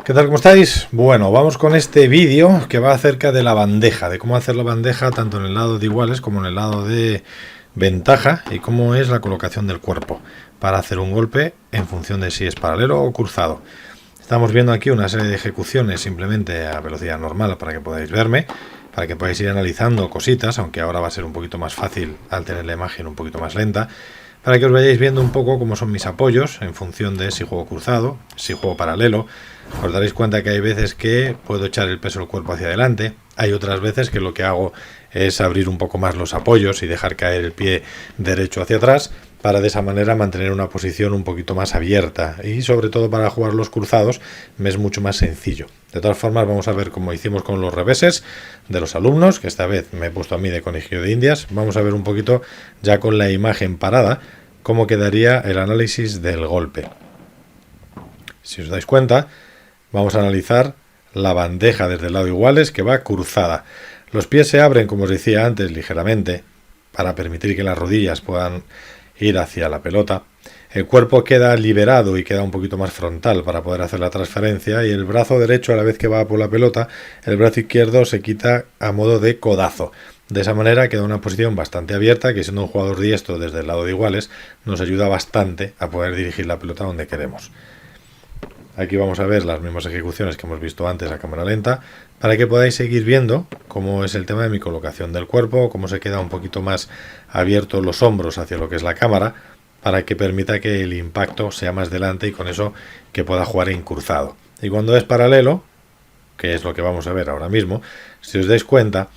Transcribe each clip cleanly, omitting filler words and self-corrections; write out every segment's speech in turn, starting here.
¿Qué tal? ¿Cómo estáis? Bueno, vamos con este vídeo que va acerca de la bandeja, de cómo hacer la bandeja tanto en el lado de iguales como en el lado de ventaja y cómo es la colocación del cuerpo para hacer un golpe en función de si es paralelo o cruzado. Estamos viendo aquí una serie de ejecuciones simplemente a velocidad normal para que podáis verme, para que podáis ir analizando cositas, aunque ahora va a ser un poquito más fácil al tener la imagen un poquito más lenta, para que os vayáis viendo un poco cómo son mis apoyos en función de si juego cruzado, si juego paralelo. Os daréis cuenta que hay veces que puedo echar el peso del cuerpo hacia adelante, hay otras veces que lo que hago es abrir un poco más los apoyos y dejar caer el pie derecho hacia atrás, para de esa manera mantener una posición un poquito más abierta, y sobre todo para jugar los cruzados me es mucho más sencillo. De todas formas, vamos a ver cómo hicimos con los reveses de los alumnos, que esta vez me he puesto a mí de conejillo de indias. Vamos a ver un poquito ya con la imagen parada cómo quedaría el análisis del golpe. Si os dais cuenta, vamos a analizar la bandeja desde el lado iguales, que va cruzada. Los pies se abren, como os decía antes, ligeramente para permitir que las rodillas puedan ir hacia la pelota. El cuerpo queda liberado y queda un poquito más frontal para poder hacer la transferencia, y el brazo derecho, a la vez que va por la pelota, el brazo izquierdo se quita a modo de codazo. De esa manera queda una posición bastante abierta, que siendo un jugador diestro desde el lado de iguales nos ayuda bastante a poder dirigir la pelota donde queremos. Aquí vamos a ver las mismas ejecuciones que hemos visto antes a cámara lenta, para que podáis seguir viendo cómo es el tema de mi colocación del cuerpo, cómo se queda un poquito más abiertos los hombros hacia lo que es la cámara, para que permita que el impacto sea más delante y con eso que pueda jugar en cruzado. Y cuando es paralelo, que es lo que vamos a ver ahora mismo, si os dais cuenta,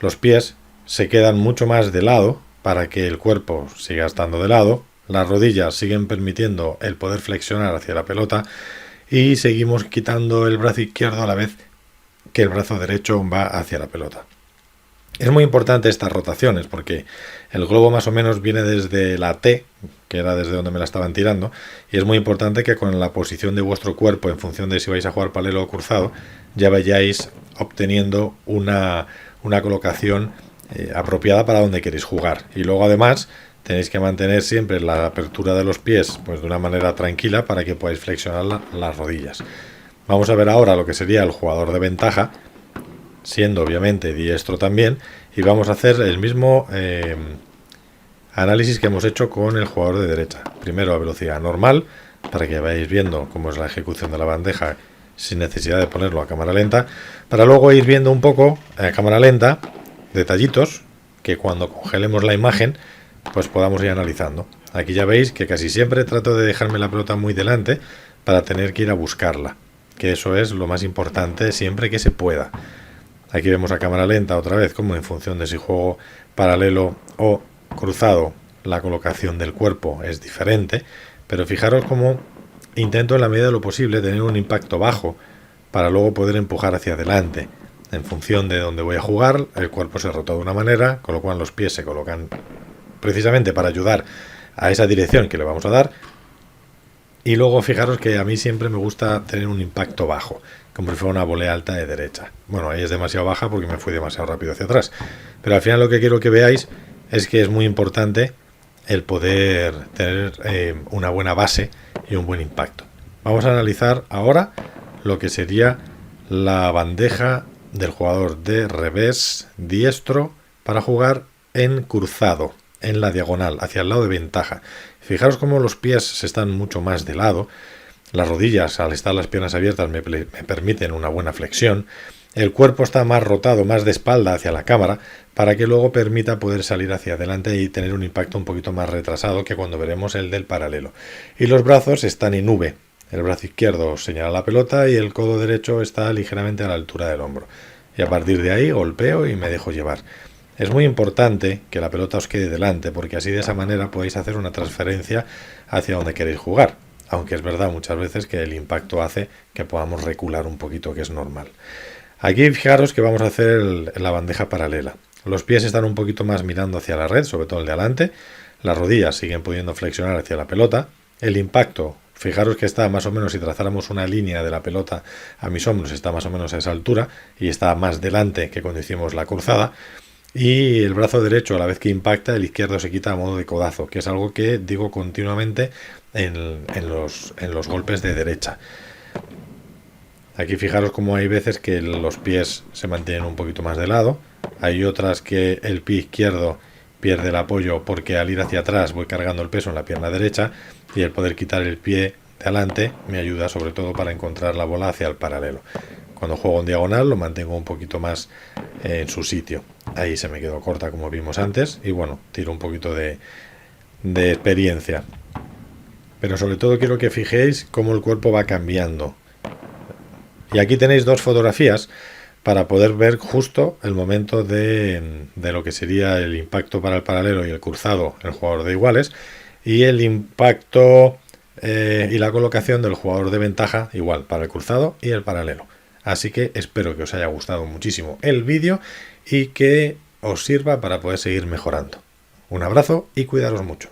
los pies se quedan mucho más de lado para que el cuerpo siga estando de lado, las rodillas siguen permitiendo el poder flexionar hacia la pelota, y seguimos quitando el brazo izquierdo a la vez que el brazo derecho va hacia la pelota. Es muy importante estas rotaciones porque el globo más o menos viene desde la T, que era desde donde me la estaban tirando, y es muy importante que con la posición de vuestro cuerpo en función de si vais a jugar paralelo o cruzado ya vayáis obteniendo una colocación apropiada para donde queréis jugar. Y luego además tenéis que mantener siempre la apertura de los pies pues de una manera tranquila para que podáis flexionar las rodillas. Vamos a ver ahora lo que sería el jugador de ventaja, siendo obviamente diestro también, y vamos a hacer el mismo análisis que hemos hecho con el jugador de derecha. Primero a velocidad normal, para que vayáis viendo cómo es la ejecución de la bandeja sin necesidad de ponerlo a cámara lenta, para luego ir viendo un poco a cámara lenta detallitos que cuando congelemos la imagen pues podamos ir analizando. Aquí ya veis que casi siempre trato de dejarme la pelota muy delante para tener que ir a buscarla, que eso es lo más importante siempre que se pueda. Aquí vemos a cámara lenta otra vez como en función de si juego paralelo o cruzado la colocación del cuerpo es diferente, pero fijaros cómo intento en la medida de lo posible tener un impacto bajo para luego poder empujar hacia adelante. En función de dónde voy a jugar, el cuerpo se rota de una manera, con lo cual los pies se colocan precisamente para ayudar a esa dirección que le vamos a dar. Y luego fijaros que a mí siempre me gusta tener un impacto bajo, como si fuera una volea alta de derecha. Bueno, ahí es demasiado baja porque me fui demasiado rápido hacia atrás, pero al final lo que quiero que veáis es que es muy importante el poder tener una buena base y un buen impacto. Vamos a analizar ahora lo que sería la bandeja del jugador de revés diestro para jugar en cruzado, en la diagonal, hacia el lado de ventaja. Fijaros cómo los pies se están mucho más de lado, las rodillas al estar las piernas abiertas me permiten una buena flexión, el cuerpo está más rotado, más de espalda hacia la cámara, para que luego permita poder salir hacia adelante y tener un impacto un poquito más retrasado que cuando veremos el del paralelo. Y los brazos están en V, el brazo izquierdo señala la pelota y el codo derecho está ligeramente a la altura del hombro. Y a partir de ahí golpeo y me dejo llevar. Es muy importante que la pelota os quede delante, porque así de esa manera podéis hacer una transferencia hacia donde queréis jugar. Aunque es verdad muchas veces que el impacto hace que podamos recular un poquito, que es normal. Aquí fijaros que vamos a hacer la bandeja paralela. Los pies están un poquito más mirando hacia la red, sobre todo el de adelante. Las rodillas siguen pudiendo flexionar hacia la pelota. El impacto, fijaros que está más o menos, si trazáramos una línea de la pelota a mis hombros, está más o menos a esa altura y está más delante que cuando hicimos la cruzada. Y el brazo derecho, a la vez que impacta, el izquierdo se quita a modo de codazo, que es algo que digo continuamente en los golpes de derecha. Aquí fijaros como hay veces que los pies se mantienen un poquito más de lado, hay otras que el pie izquierdo pierde el apoyo porque al ir hacia atrás voy cargando el peso en la pierna derecha, y el poder quitar el pie de adelante me ayuda sobre todo para encontrar la bola hacia el paralelo. Cuando juego en diagonal lo mantengo un poquito más en su sitio. Ahí se me quedó corta como vimos antes, y bueno, tiro un poquito de experiencia. Pero sobre todo quiero que fijéis cómo el cuerpo va cambiando. Y aquí tenéis dos fotografías para poder ver justo el momento de lo que sería el impacto para el paralelo y el cruzado el jugador de iguales, y el impacto y la colocación del jugador de ventaja igual para el cruzado y el paralelo. Así que espero que os haya gustado muchísimo el vídeo y que os sirva para poder seguir mejorando. Un abrazo y cuidaros mucho.